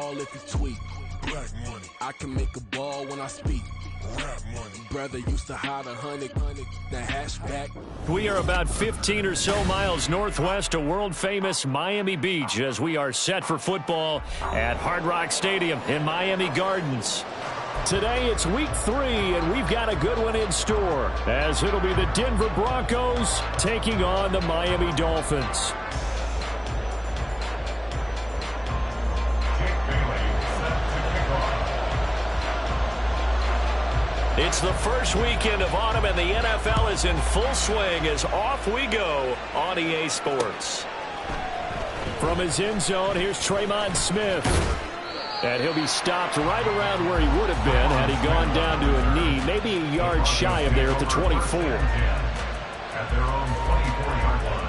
ball if you tweet. Black money. I can make a ball when I speak. Rap money. Brother used to hide 100, the hatchback. We are about 15 or so miles northwest of world-famous Miami Beach as we are set for football at Hard Rock Stadium in Miami Gardens. Today it's week 3, and we've got a good one in store as it'll be the Denver Broncos taking on the Miami Dolphins. It's the first weekend of autumn, and the NFL is in full swing as off we go on EA Sports. From his end zone, here's Tremont Smith. And he'll be stopped right around where he would have been had he gone down to a knee, maybe a yard shy of there at the 24. At their own 24-yard line.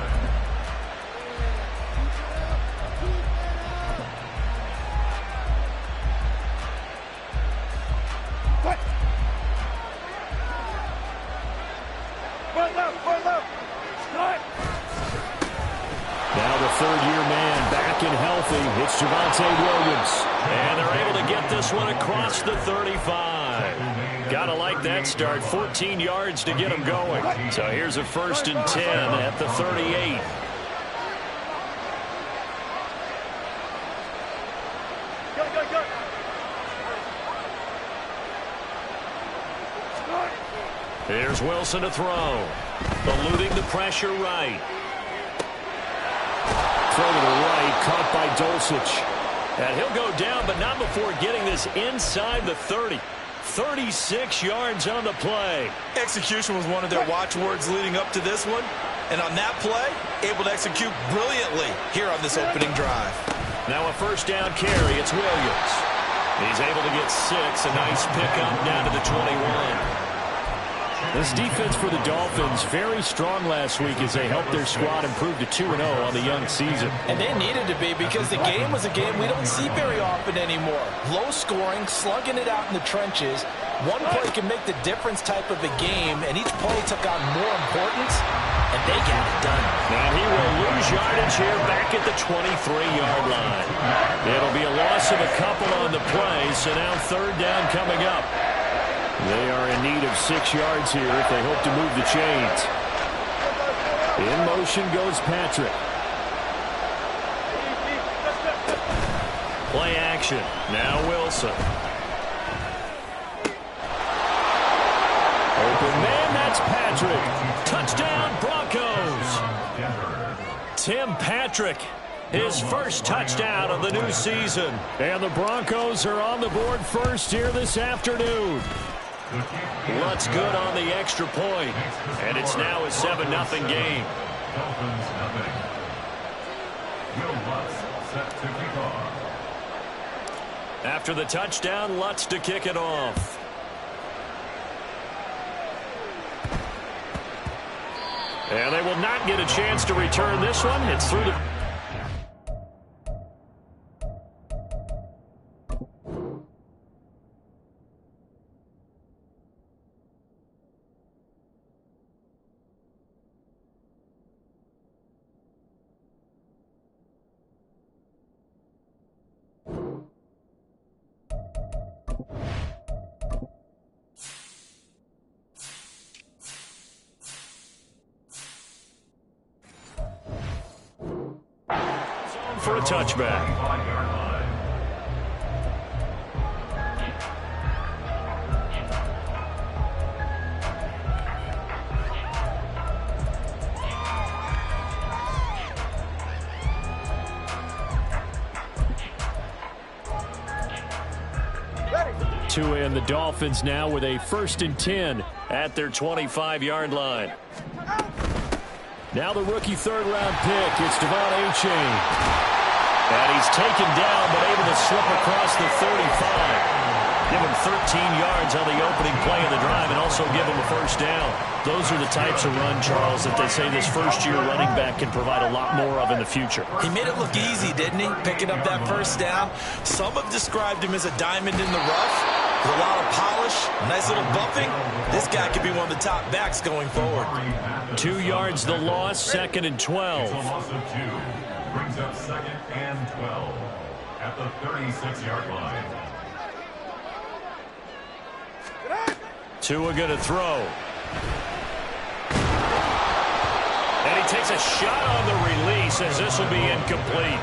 Now the third-year man back and healthy. It's Javonte Williams. And they're able to get this one across the 35. Gotta like that start. 14 yards to get him going. So here's a 1st and 10 at the 38. Here's Wilson to throw. Eluding the pressure right. Throw to the right, caught by Dulcich. And he'll go down, but not before getting this inside the 30. 36 yards on the play. Execution was one of their watchwords leading up to this one. And on that play, able to execute brilliantly here on this opening drive. Now a 1st down carry. It's Williams. He's able to get 6. A nice pickup down to the 21. This defense for the Dolphins very strong last week as they helped their squad improve to 2-0 on the young season. And they needed to be because the game was a game we don't see very often anymore. Low scoring, slugging it out in the trenches. One play can make the difference type of a game, and each play took on more importance, and they got it done. Now he will lose yardage here back at the 23-yard line. It'll be a loss of a couple on the play, so now 3rd down coming up. They are in need of 6 yards here if they hope to move the chains. In motion goes Patrick. Play action. Now Wilson. Open man, that's Patrick. Touchdown, Broncos. Tim Patrick, his first touchdown of the new season. And the Broncos are on the board first here this afternoon. Lutz good on the extra point, and it's now a 7-0 game. Dolphins nothing. Will Lutz set to kick off. After the touchdown, Lutz to kick it off. And they will not get a chance to return this one. It's through the... for a touchback. 5-yard line. To end the Dolphins now with a 1st and 10 at their 25-yard line. Now the rookie 3rd-round pick. It's Devon Achane. And he's taken down but able to slip across the 35. Give him 13 yards on the opening play of the drive and also give him a 1st down. Those are the types of run, Charles, that they say this first-year running back can provide a lot more of in the future. He made it look easy, didn't he? Picking up that 1st down. Some have described him as a diamond in the rough. With a lot of polish, nice little bumping. This guy could be one of the top backs going forward. 2 yards the loss, 2nd and 12. It's a loss of 2. Brings up 2nd and 12. at the 36-yard line. Tua going to throw. And he takes a shot on the release as this will be incomplete.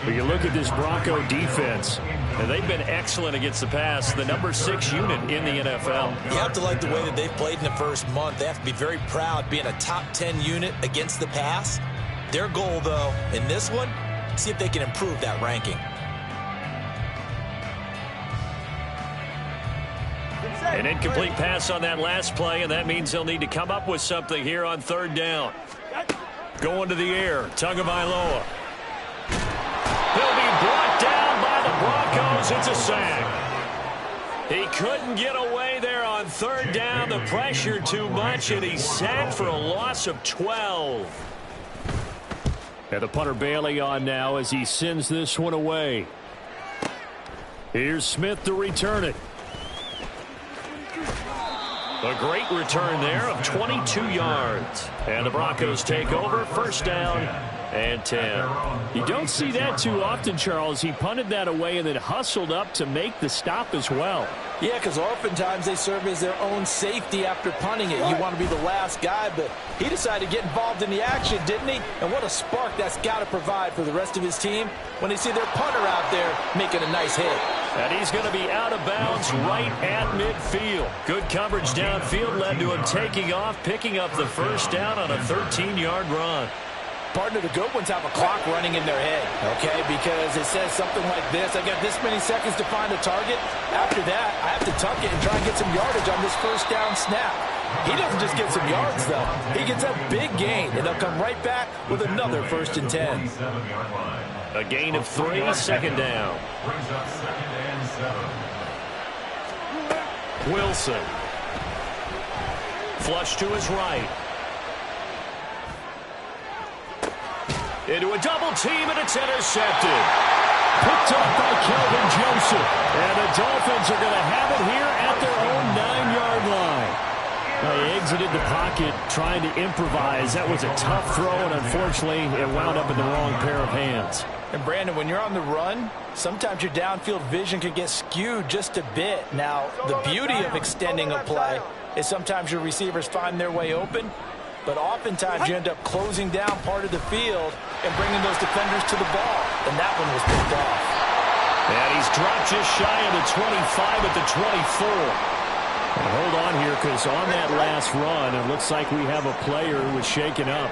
But you look at this Bronco defense, and they've been excellent against the pass, the number 6 unit in the NFL. You have to like the way that they've played in the first month. They have to be very proud being a top 10 unit against the pass. Their goal, though, in this one, see if they can improve that ranking. An incomplete pass on that last play, and that means they'll need to come up with something here on third down. Going to the air, Tagovailoa. He'll be brought down by the Broncos. It's a sack. He couldn't get away there on third down. The pressure too much, and he's sacked for a loss of 12. And the punter Bailey on now as he sends this one away. Here's Smith to return it. A great return there of 22 yards. And the Broncos take over, first down and 10. You don't see that too often, Charles. He punted that away and then hustled up to make the stop as well. Yeah, because oftentimes they serve as their own safety after punting it. You want to be the last guy, but he decided to get involved in the action, didn't he? And what a spark that's got to provide for the rest of his team when they see their punter out there making a nice hit. And he's going to be out of bounds right at midfield. Good coverage downfield led to him taking off, picking up the first down on a 13-yard run. Partner, the good ones have a clock running in their head, okay? Because it says something like this: I got this many seconds to find a target. After that, I have to tuck it and try and get some yardage on this first down snap. He doesn't just get some yards, though. He gets a big gain, and they'll come right back with another first and 10. A gain of 3, second down. Brings up second and 7. Wilson. Flush to his right. Into a double team, and it's intercepted. Picked up by Kelvin Joseph. And the Dolphins are going to have it here at their own 9-yard line. Now, he exited the pocket trying to improvise. That was a tough throw, and unfortunately, it wound up in the wrong pair of hands. And, Brandon, when you're on the run, sometimes your downfield vision can get skewed just a bit. Now, the beauty of extending a play is sometimes your receivers find their way open, but oftentimes you end up closing down part of the field and bringing those defenders to the ball. And that one was picked off. And he's dropped just shy of the 25 at the 24. And hold on here, because on that last run, it looks like we have a player who was shaken up.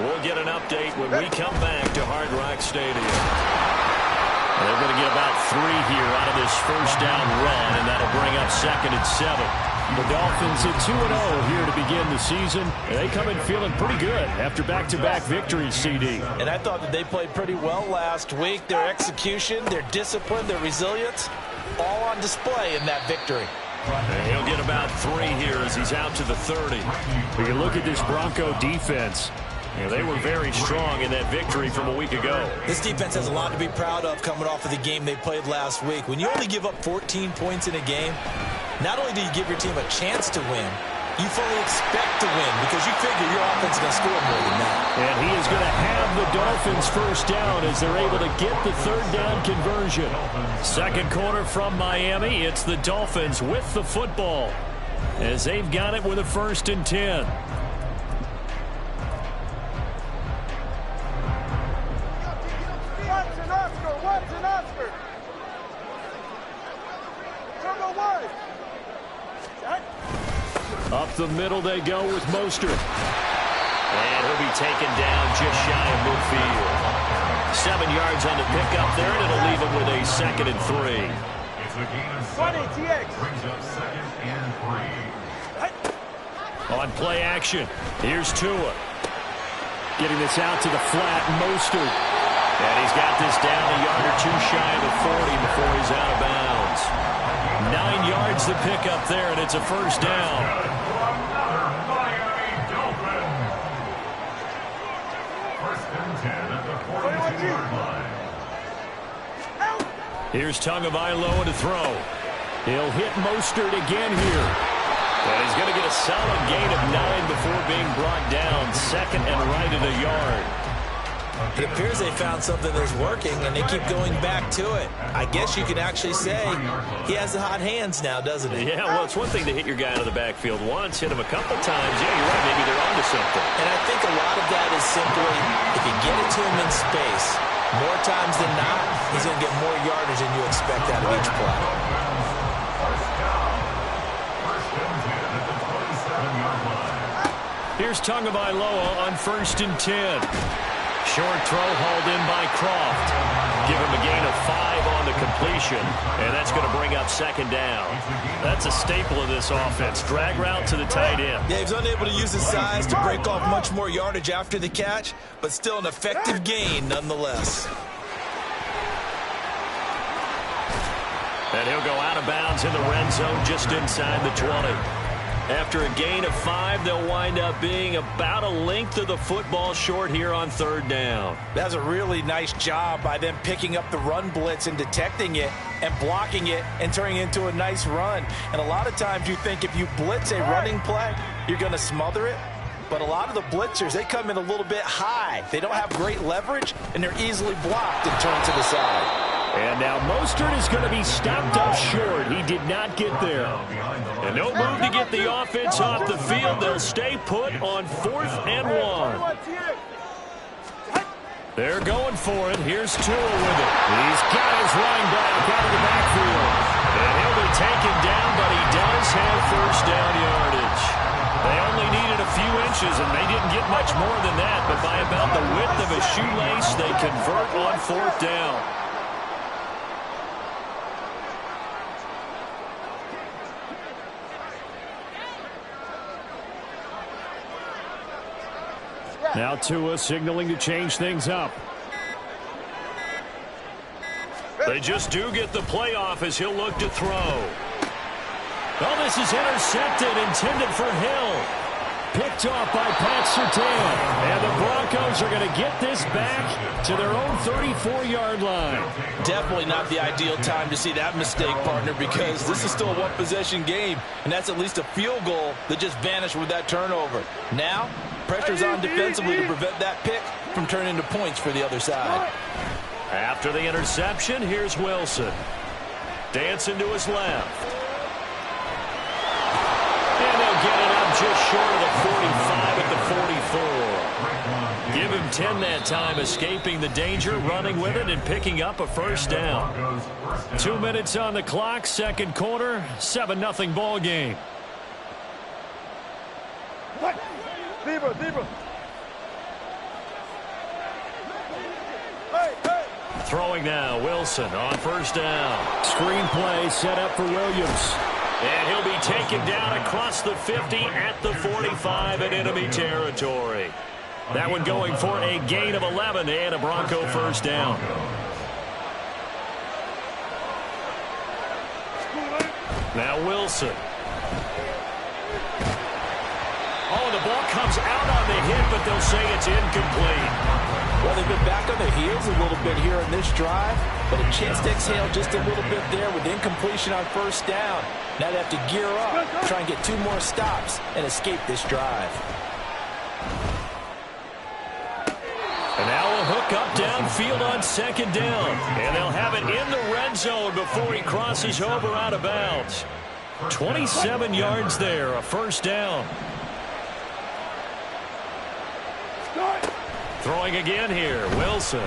We'll get an update when we come back to Hard Rock Stadium. They're going to get about 3 here out of this first down run, and that'll bring up second and 7. The Dolphins at 2-0 here to begin the season. And they come in feeling pretty good after back-to-back victories, CD. And I thought that they played pretty well last week. Their execution, their discipline, their resilience, all on display in that victory. And he'll get about 3 here as he's out to the 30. But you look at this Bronco defense. You know, they were very strong in that victory from a week ago. This defense has a lot to be proud of coming off of the game they played last week. When you only give up 14 points in a game, not only do you give your team a chance to win, you fully expect to win because you figure your offense is going to score more than that. And he is going to have the Dolphins first down as they're able to get the third down conversion. Second quarter from Miami. It's the Dolphins with the football as they've got it with a first and 10. Up the middle they go with Mostert. And he'll be taken down just shy of midfield. 7 yards on the pickup there, and it'll leave him with a second and 3. It's a gain of 7. Brings up second and 3. On play action, here's Tua. Getting this out to the flat, Mostert. And he's got this down a yard or 2 shy of the 40 before he's out of bounds. 9 yards to pick up there, and it's a first down. Here's Tagovailoa to throw. He'll hit Mostert again here. And he's going to get a solid gain of 9 before being brought down. Second and right at a yard. It appears they found something that's working, and they keep going back to it. I guess you can actually say he has the hot hands now, doesn't he? Yeah, well, it's one thing to hit your guy out of the backfield once, hit him a couple times. Yeah, you're right. Maybe they're onto something. And I think a lot of that is simply if you get it to him in space, more times than not, he's going to get more yardage than you expect out of each play. Here's Tagovailoa on 1st and 10. Short throw hauled in by Croft. Give him a gain of 5 on the completion, and that's going to bring up 2nd down. That's a staple of this offense. Drag route to the tight end. Yeah, he's unable to use his size to break off much more yardage after the catch, but still an effective gain nonetheless. And he'll go out of bounds in the red zone just inside the 20. After a gain of 5, they'll wind up being about a length of the football short here on 3rd down. That's a really nice job by them picking up the run blitz and detecting it and blocking it and turning it into a nice run. And a lot of times you think if you blitz a running play, you're going to smother it. But a lot of the blitzers, they come in a little bit high. They don't have great leverage, and they're easily blocked and turned to the side. And now Mostert is going to be stopped up short. He did not get there. And no move to get the offense off the field. They'll stay put on 4th and 1. They're going for it. Here's Tua with it. He's got his running back out of the backfield. And he'll be taken down, but he does have 1st down yardage. They only needed a few inches, and they didn't get much more than that. But by about the width of a shoelace, they convert on 4th down. Now Tua signaling to change things up. They just do get the playoff as he'll look to throw. Oh, this is intercepted, intended for Hill. Picked off by Pat Surtain. And the Broncos are going to get this back to their own 34-yard line. Definitely not the ideal time to see that mistake, partner, because this is still a one-possession game, and that's at least a field goal that just vanished with that turnover. Now, pressure's on defensively to prevent that pick from turning into points for the other side. After the interception, here's Wilson. Dancing to his left. And they'll get it up just short of the 45 at the 44. Give him 10 that time, escaping the danger, running with it, and picking up a 1st down. 2 minutes on the clock, 2nd quarter, 7-0 ball game. Throwing now, Wilson on 1st down. Screen play set up for Williams. And he'll be taken down across the 50 at the 45 in enemy territory. That one going for a gain of 11 and a Bronco 1st down. Now Wilson. Oh, the ball comes out on the hit, but they'll say it's incomplete. Well, they've been back on their heels a little bit here in this drive, but a chance to exhale just a little bit there with incompletion on 1st down. Now they have to gear up, try and get 2 more stops, and escape this drive. And now a hook up downfield on 2nd down. And they'll have it in the red zone before he crosses over out of bounds. 27 yards there, a 1st down. Throwing again here, Wilson.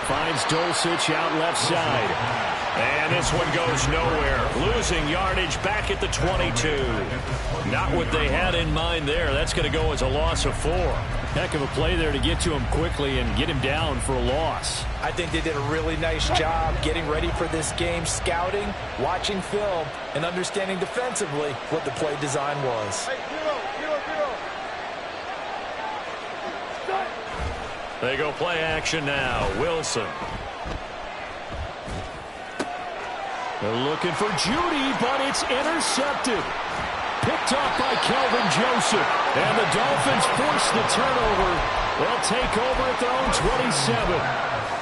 Finds Dulcich out left side. And this one goes nowhere. Losing yardage back at the 22. Not what they had in mind there. That's going to go as a loss of 4. Heck of a play there to get to him quickly and get him down for a loss. I think they did a really nice job getting ready for this game, scouting, watching film, and understanding defensively what the play design was. They go play action now. Wilson. They're looking for Judy, but it's intercepted. Picked off by Kelvin Joseph. And the Dolphins force the turnover. They'll take over at their own 27.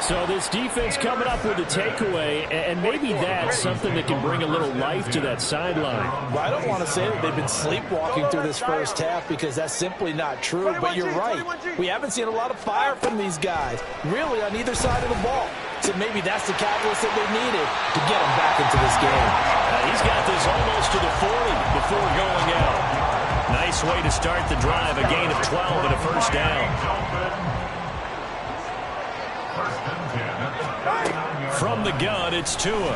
So this defense coming up with a takeaway, and maybe that's something that can bring a little life to that sideline. Well, I don't want to say that they've been sleepwalking through this first half because that's simply not true, but you're right. We haven't seen a lot of fire from these guys, really on either side of the ball. So maybe that's the catalyst that they needed to get them back into this game. He's got this almost to the 40 before going out. Nice way to start the drive, a gain of 12 and a first down. From the gun, it's Tua.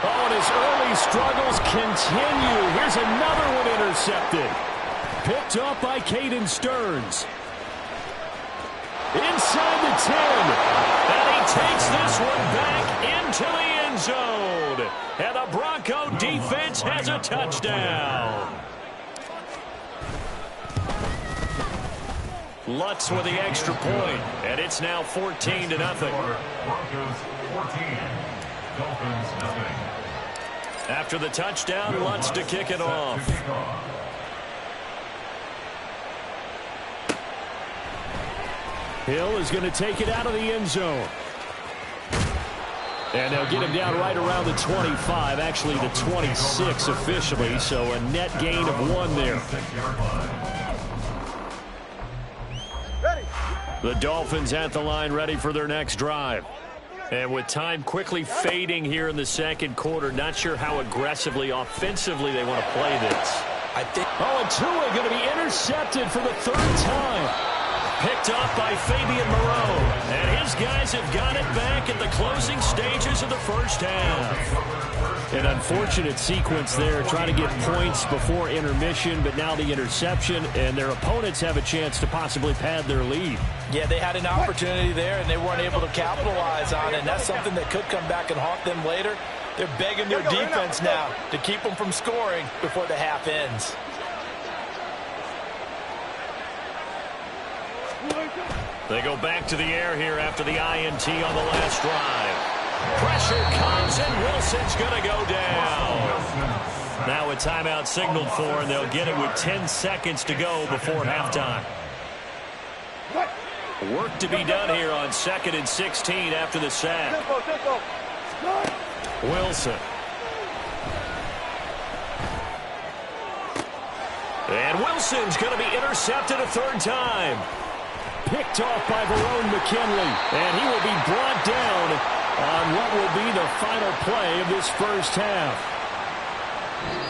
Oh, and his early struggles continue. Here's another one intercepted. Picked up by Caden Stearns. Inside the 10. And he takes this one back into the end zone. And the Bronco defense has a touchdown. Lutz with the extra point, and it's now 14-0. Broncos 14, Dolphins nothing. After the touchdown, Lutz to kick it off. Hill is going to take it out of the end zone. And they'll get him down right around the 25, actually the 26 officially, so a net gain of 1 there. The Dolphins at the line ready for their next drive. And with time quickly fading here in the second quarter, not sure how aggressively, offensively they want to play this. Oh, and Tua going to be intercepted for the 3rd time. Picked off by Fabian Moreau. And his guys have got it back at the closing stages of the first half. An unfortunate sequence there, trying to get points before intermission, but now the interception, and their opponents have a chance to possibly pad their lead. Yeah, they had an opportunity there, and they weren't able to capitalize on it, and that's something that could come back and haunt them later. They're begging their defense now to keep them from scoring before the half ends. They go back to the air here after the INT on the last drive. Pressure comes, and Wilson's going to go down. Now a timeout signaled for, and they'll get it with 10 seconds to go before halftime. Work to be done here on 2nd and 16 after the sack. Wilson. And Wilson's going to be intercepted a 3rd time. Picked off by Verone McKinley, and he will be brought down on what will be the final play of this first half.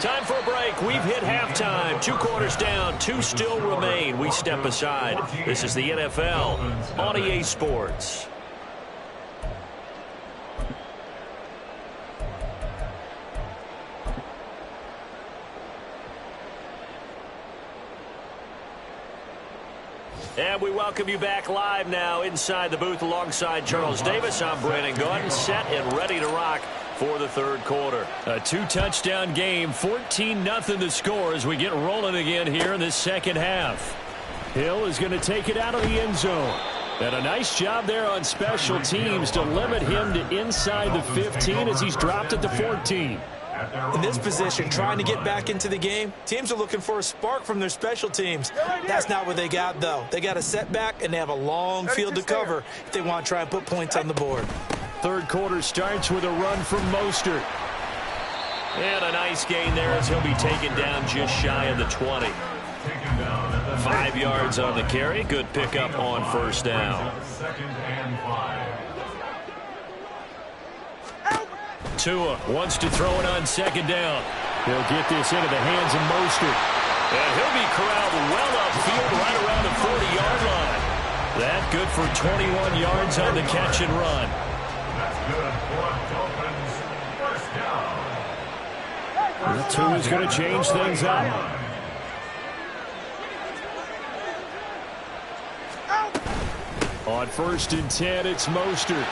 Time for a break. We've hit halftime. 2 quarters down, 2 still remain. We step aside. This is the NFL on EA Sports. And we welcome you back live now inside the booth alongside Charles Davis. I'm Brandon Gordon, set and ready to rock for the 3rd quarter. A 2-touchdown game, 14-0 the score as we get rolling again here in this second half. Hill is going to take it out of the end zone. And a nice job there on special teams to limit him to inside the 15 as he's dropped at the 14. In this position, trying to get back into the game, teams are looking for a spark from their special teams. That's not what they got, though. They got a setback, and they have a long field to cover if they want to try and put points on the board. 3rd quarter starts with a run from Mostert. And a nice gain there as he'll be taken down just shy of the 20. 5 yards on the carry. Good pickup on 1st down. 2nd and 5. Tua wants to throw it on 2nd down. He'll get this into the hands of Mostert. And he'll be corralled well upfield right around the 40-yard line. That good for 21 yards on the catch and run. That's good for Dolphins. 1st down. Tua's going to change things up. On 1st and 10, it's Mostert.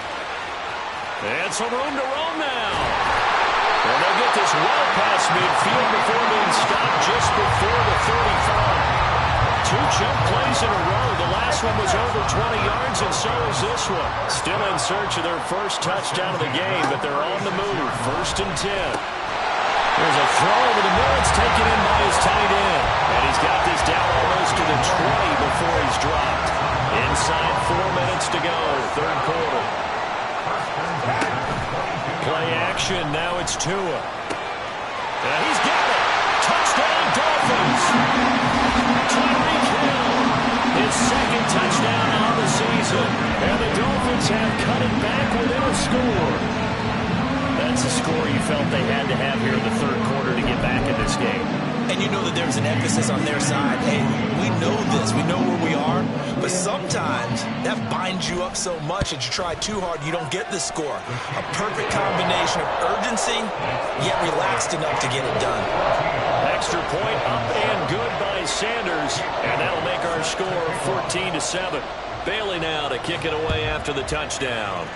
And some room to roam now. And they'll get this well past midfield before being stopped just before the 35. 2 jump plays in a row. The last one was over 20 yards, and so is this one. Still in search of their first touchdown of the game, but they're on the move. 1st and 10. There's a throw over the middle. It's taken in by his tight end. And he's got this down almost to the 20 before he's dropped. Inside 4 minutes to go, third quarter. Play action, now it's Tua. And he's got it. Touchdown, Dolphins. Tyreek Hill, his second touchdown on the season. And the Dolphins have cut it back within a score. That's a score you felt they had to have here in the third quarter to get back in this game. And you know that there's an emphasis on their side. Hey, we know this. We know where we are. But sometimes that binds you up so much that you try too hard, you don't get the score. A perfect combination of urgency, yet relaxed enough to get it done. Extra point up and good by Sanders. And that'll make our score 14-7. Bailey now to kick it away after the touchdown.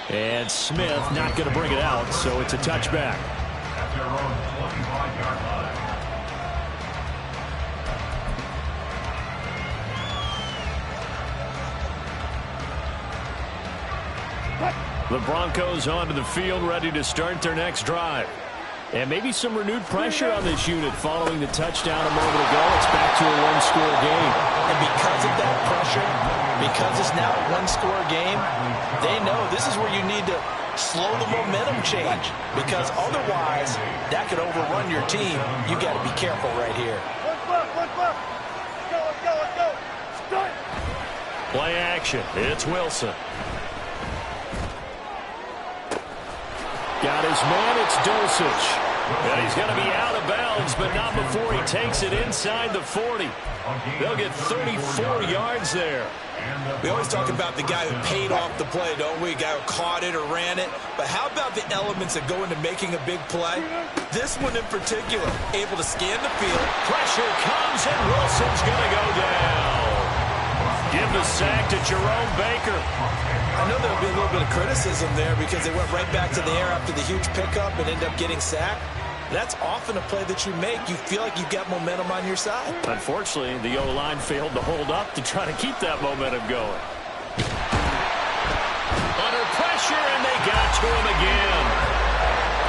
And Smith not going to bring it out, so it's a touchback. At their own 25-yard line. The Broncos onto the field, ready to start their next drive. And maybe some renewed pressure on this unit following the touchdown a moment ago. It's back to a one-score game. And because of that pressure, because it's now a one-score game, they know this is where you need to slow the momentum change. Because otherwise, that could overrun your team. You got to be careful right here. Play action. It's Wilson. Got his man, it's Dulcich. And he's going to be out of bounds, but not before he takes it inside the 40. They'll get 34 yards there. We always talk about the guy who paid off the play, don't we? A guy who caught it or ran it. But how about the elements that go into making a big play? This one in particular, able to scan the field. Pressure comes, and Wilson's going to go down. Give the sack to Jerome Baker. I know there'll be a little bit of criticism there because they went right back to the air after the huge pickup and ended up getting sacked. That's often a play that you make. You feel like you've got momentum on your side. Unfortunately, the O-line failed to hold up to try to keep that momentum going. Under pressure, and they got to him again.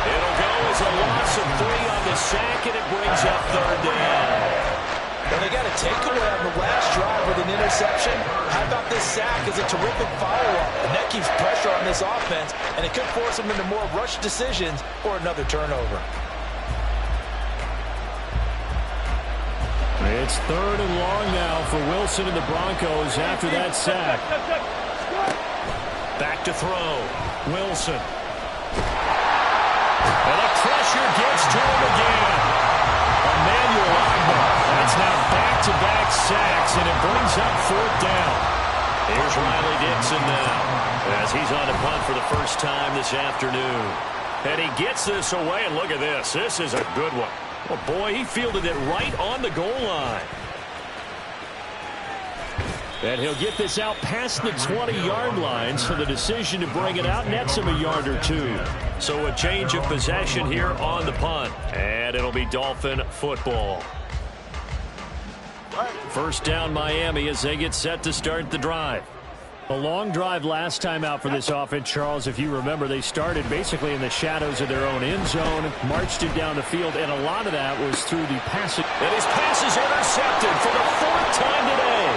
It'll go as a loss of 3 on the sack, and it brings up third down. Well, they got a takeaway on the last drive with an interception. How about this sack as a terrific follow-up? And that keeps pressure on this offense, and it could force them into more rush decisions or another turnover. It's third and long now for Wilson and the Broncos after that sack. Back to throw. Wilson. And the pressure gets to him again. Emmanuel Ogbah. That's now back-to-back sacks, and it brings up fourth down. Here's Riley Dixon now as he's on to punt for the first time this afternoon. And he gets this away, and look at this. This is a good one. Oh, boy, he fielded it right on the goal line. And he'll get this out past the 20-yard line, so the decision to bring it out nets him a yard or two. So a change of possession here on the punt. And it'll be Dolphin football. First down Miami as they get set to start the drive. A long drive last time out for this offense, Charles. If you remember, they started basically in the shadows of their own end zone, marched it down the field, and a lot of that was through the passing. And his pass is intercepted for the 4th time today.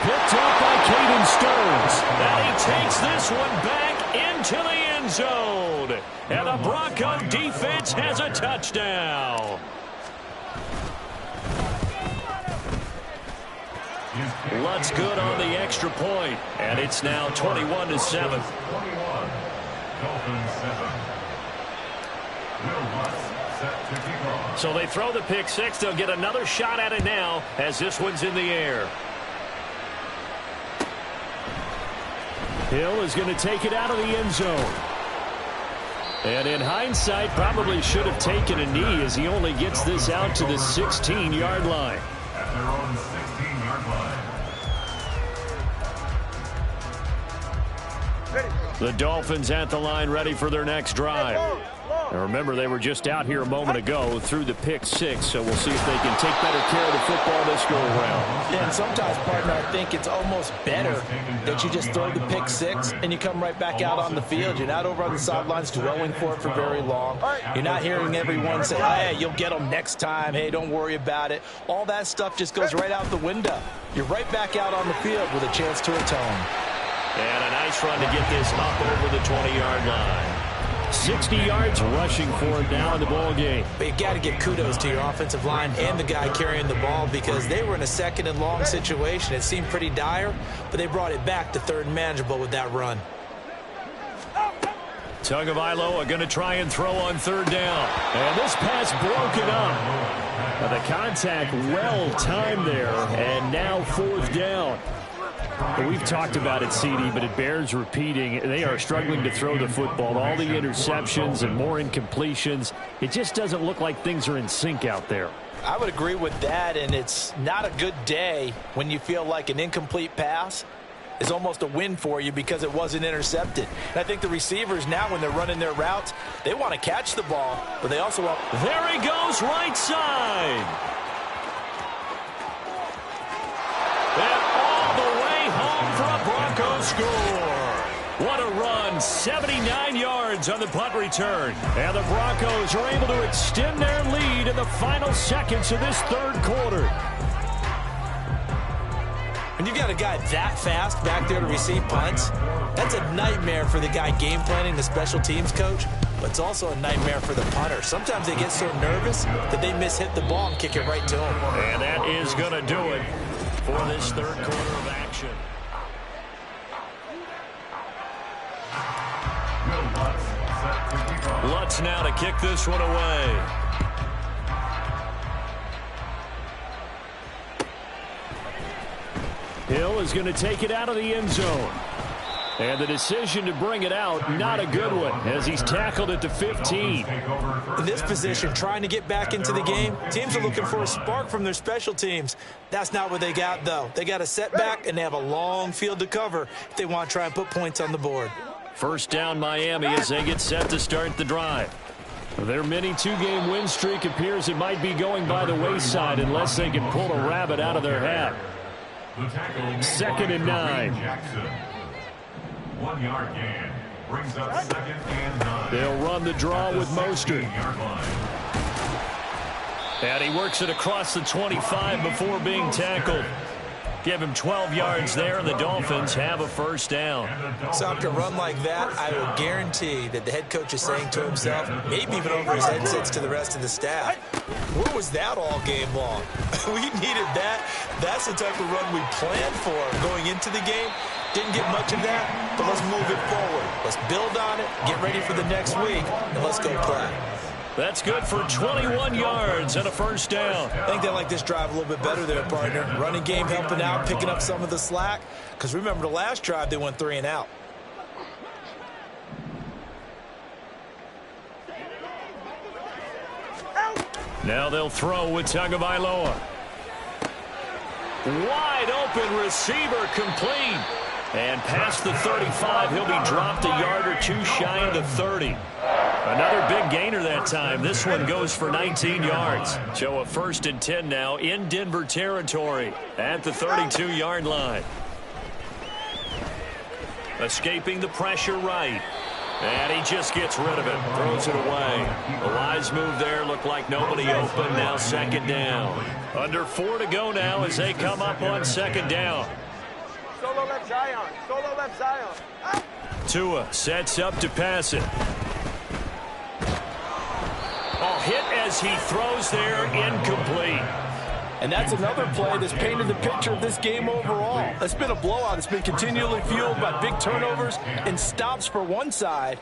Picked up by Caden Stones. And he takes this one back into the end zone. And the Bronco defense has a touchdown. Lutz good on the extra point, and it's now 21-7. 21, Dolphins 7. Will Lutz set to kick off. So they throw the pick six. They'll get another shot at it now as this one's in the air. Hill is going to take it out of the end zone. And in hindsight, probably should have taken a knee as he only gets this out to the 16-yard line. At their own 16-yard line. The Dolphins at the line ready for their next drive. And remember, they were just out here a moment ago through the pick 6, so we'll see if they can take better care of the football this go-around. Yeah, and sometimes, partner, I think it's almost better that you just throw the pick 6 and you come right back out on the field. You're not over on the sidelines dwelling for it for very long. You're not hearing everyone say, hey, you'll get them next time. Hey, don't worry about it. All that stuff just goes right out the window. You're right back out on the field with a chance to atone. And a nice run to get this up over the 20-yard line. 60 yards rushing for him now in the ball game. But you got to give kudos to your offensive line and the guy carrying the ball because they were in a second and long situation. It seemed pretty dire, but they brought it back to third and manageable with that run. Tagovailoa going to try and throw on third down. And this pass broken up. Now the contact well timed there, and now fourth down. We've talked about it, CD, but it bears repeating. They are struggling to throw the football. All the interceptions and more incompletions. It just doesn't look like things are in sync out there. I would agree with that, and it's not a good day when you feel like an incomplete pass is almost a win for you because it wasn't intercepted. And I think the receivers now, when they're running their routes, they want to catch the ball, but they also want... There he goes, right side. And all the way home for a Broncos score. What a run, 79 yards on the punt return. And the Broncos are able to extend their lead in the final seconds of this third quarter. When you got a guy that fast back there to receive punts, that's a nightmare for the guy game planning, the special teams coach, but it's also a nightmare for the punter. Sometimes they get so nervous that they mishit the ball and kick it right to him. And that is going to do it for this third quarter of action. Lutz now to kick this one away. Hill is going to take it out of the end zone. And the decision to bring it out, not a good one, as he's tackled at the 15. In this position, trying to get back into the game, teams are looking for a spark from their special teams. That's not what they got, though. They got a setback, and they have a long field to cover if they want to try and put points on the board. First down, Miami, as they get set to start the drive. Their mini two-game win streak appears it might be going by the wayside unless they can pull a rabbit out of their hat. 2nd and 9. 1 yard gain brings up 2nd and 9. They'll run the draw with Mostert. And he works it across the 25 before being tackled. Give him 12 yards there, and the Dolphins have a first down. So after a run like that, I will guarantee that the head coach is saying to himself, maybe even over his headsets to the rest of the staff, where was that all game long? We needed that. That's the type of run we planned for going into the game. Didn't get much of that, but let's move it forward. Let's build on it, get ready for the next week, and let's go play. That's good for 21 yards and a first down. I think they like this drive a little bit better there, partner. Running game helping out, picking up some of the slack. Because remember, the last drive, they went 3 and out. Now they'll throw with Tagovailoa. Wide open receiver complete. And past the 35, he'll be dropped a yard or two shy of the 30. Another big gainer that time. This one goes for 19 yards. So a 1st and 10 now in Denver territory at the 32-yard line. Escaping the pressure right. And he just gets rid of it. Throws it away. A wise move there. Looked like nobody open. Now 2nd down. Under 4 to go now as they come up on 2nd down. Solo left Zion. Solo left Zion. Tua sets up to pass it. Oh, hit as he throws there, incomplete. And that's another play that's painted the picture of this game overall. It's been a blowout. It's been continually fueled by big turnovers and stops for one side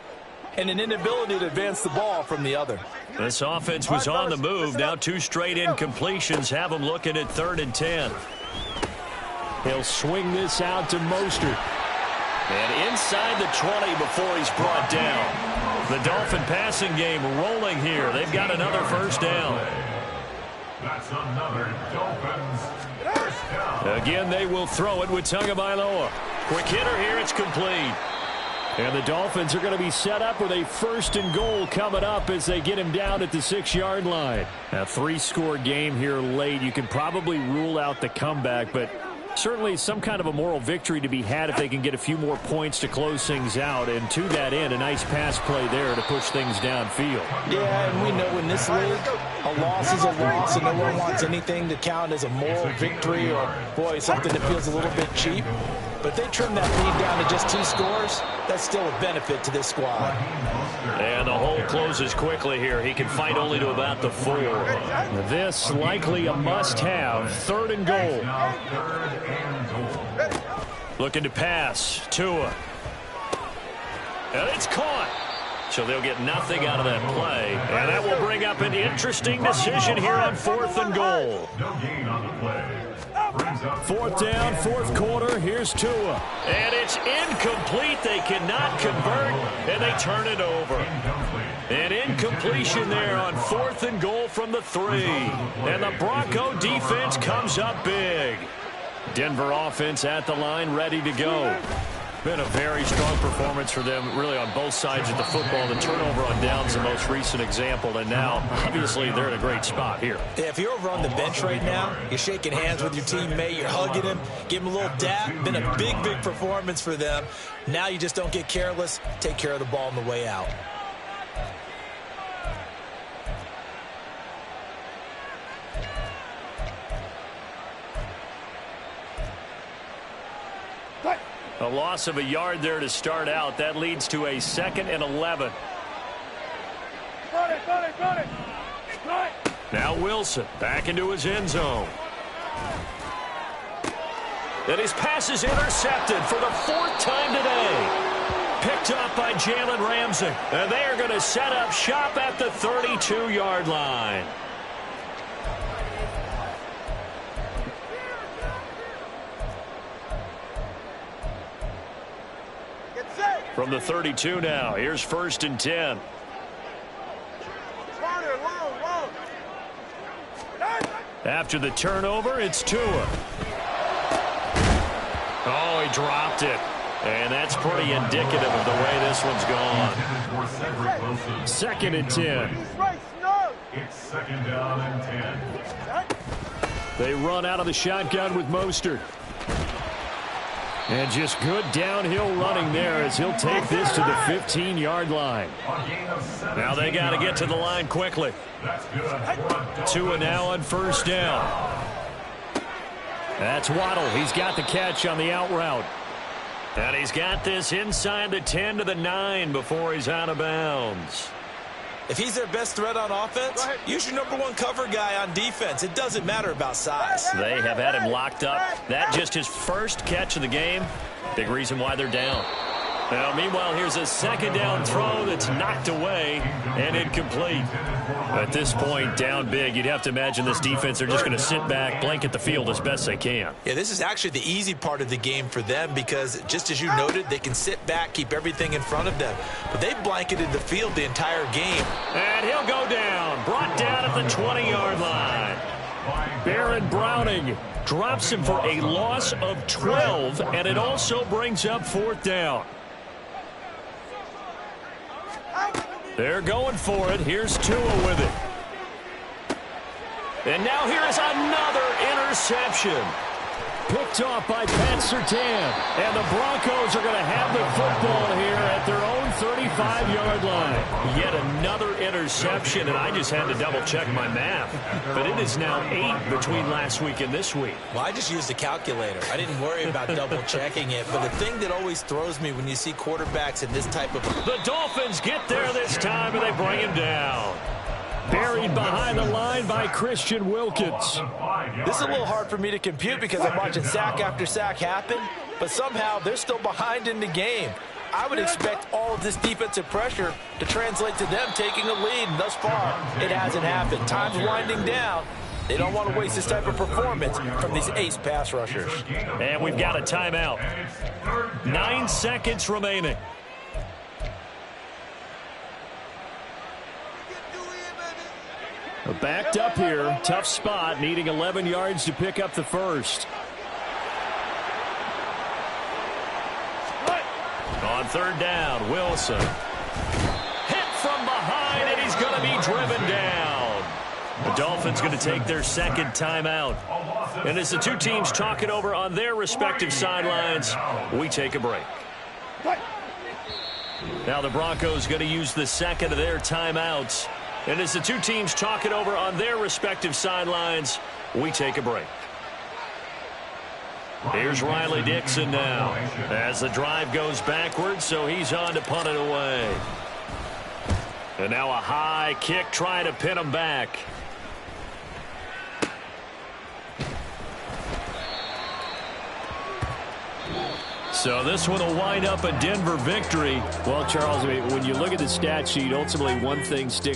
and an inability to advance the ball from the other. This offense was on the move. Now 2 straight incompletions have them looking at 3rd and 10. He'll swing this out to Mostert. And inside the 20 before he's brought down. The Dolphin passing game rolling here. They've got another first down. That's another Dolphins first down. Again, they will throw it with Tagovailoa. Quick hitter here. It's complete. And the Dolphins are going to be set up with a 1st and goal coming up as they get him down at the 6-yard line. A 3-score game here late. You can probably rule out the comeback, but certainly some kind of a moral victory to be had if they can get a few more points to close things out. And to that end, a nice pass play there to push things downfield. Yeah, and we know in this league, a loss is a loss, and no one wants anything to count as a moral victory or, boy, something that feels a little bit cheap. But they trim that lead down to just 2 scores. That's still a benefit to this squad. And the hole closes quickly here. He can fight only to about the 4. This likely a must-have. 3rd and goal. Looking to pass. Tua. And it's caught. So they'll get nothing out of that play. And that will bring up an interesting decision here on 4th and goal. No gain on the play. 4th down, 4th quarter. Here's Tua. And it's incomplete. They cannot convert, and they turn it over. An incompletion there on 4th and goal from the 3. And the Bronco defense comes up big. Denver offense at the line, ready to go. Been a very strong performance for them, really, on both sides of the football. The turnover on downs the most recent example, and now, obviously, they're in a great spot here. Yeah, if you're over on the bench right now, you're shaking hands with your teammate, you're hugging him, give him a little dap. Been a big, big performance for them. Now you just don't get careless. Take care of the ball on the way out. A loss of a yard there to start out. That leads to a 2nd and 11. Now Wilson back into his end zone. And his pass is intercepted for the 4th time today. Picked up by Jalen Ramsey. And they are going to set up shop at the 32-yard line. From the 32 now, here's 1st and 10. After the turnover, it's Tua. Oh, he dropped it. And that's pretty indicative of the way this one's gone. 2nd and 10. It's 2nd down and 10. They run out of the shotgun with Mostert. And just good downhill running there as he'll take this to the 15-yard line. Now they got to get to the line quickly. Tua now on 1st down. That's Waddle. He's got the catch on the out route. And he's got this inside the 10 to the 9 before he's out of bounds. If he's their best threat on offense, use your #1 cover guy on defense. It doesn't matter about size. They have had him locked up. That just his 1st catch of the game. Big reason why they're down. Now, meanwhile, here's a 2nd down throw that's knocked away and incomplete. At this point, down big, you'd have to imagine this defense are just going to sit back, blanket the field as best they can. Yeah, this is actually the easy part of the game for them because, just as you noted, they can sit back, keep everything in front of them. But they blanketed the field the entire game. And he'll go down, brought down at the 20-yard line. Baron Browning drops him for a loss of 12, and it also brings up 4th down. They're going for it. Here's Tua with it. And now here is another interception. Picked off by Pat Surtain. And the Broncos are going to have the football here at their own 35-yard line. Yet another interception, and I just had to double-check my math. But it is now 8 between last week and this week. Well, I just used a calculator. I didn't worry about double-checking it. But the thing that always throws me when you see quarterbacks in this type of... The Dolphins get there this time, and they bring him down. Buried behind the line by Christian Wilkins. This is a little hard for me to compute because I'm watching sack after sack happen, but somehow they're still behind in the game. I would expect all of this defensive pressure to translate to them taking a lead, and thus far, it hasn't happened. Time's winding down. They don't want to waste this type of performance from these ace pass rushers. And we've got a timeout. 9 seconds remaining. Backed up here. Tough spot. Needing 11 yards to pick up the 1st. On On third down, Wilson. Hit from behind, and he's going to be driven down. The Dolphins going to take their second timeout. And as the two teams talk it over on their respective sidelines, we take a break. Now the Broncos going to use the second of their timeouts. And as the two teams talk it over on their respective sidelines, we take a break. Here's Riley Dixon now as the drive goes backwards, so he's on to punt it away. And now a high kick trying to pin him back. So this one will wind up a Denver victory. Well, Charles, when you look at the stat sheet, ultimately one thing sticks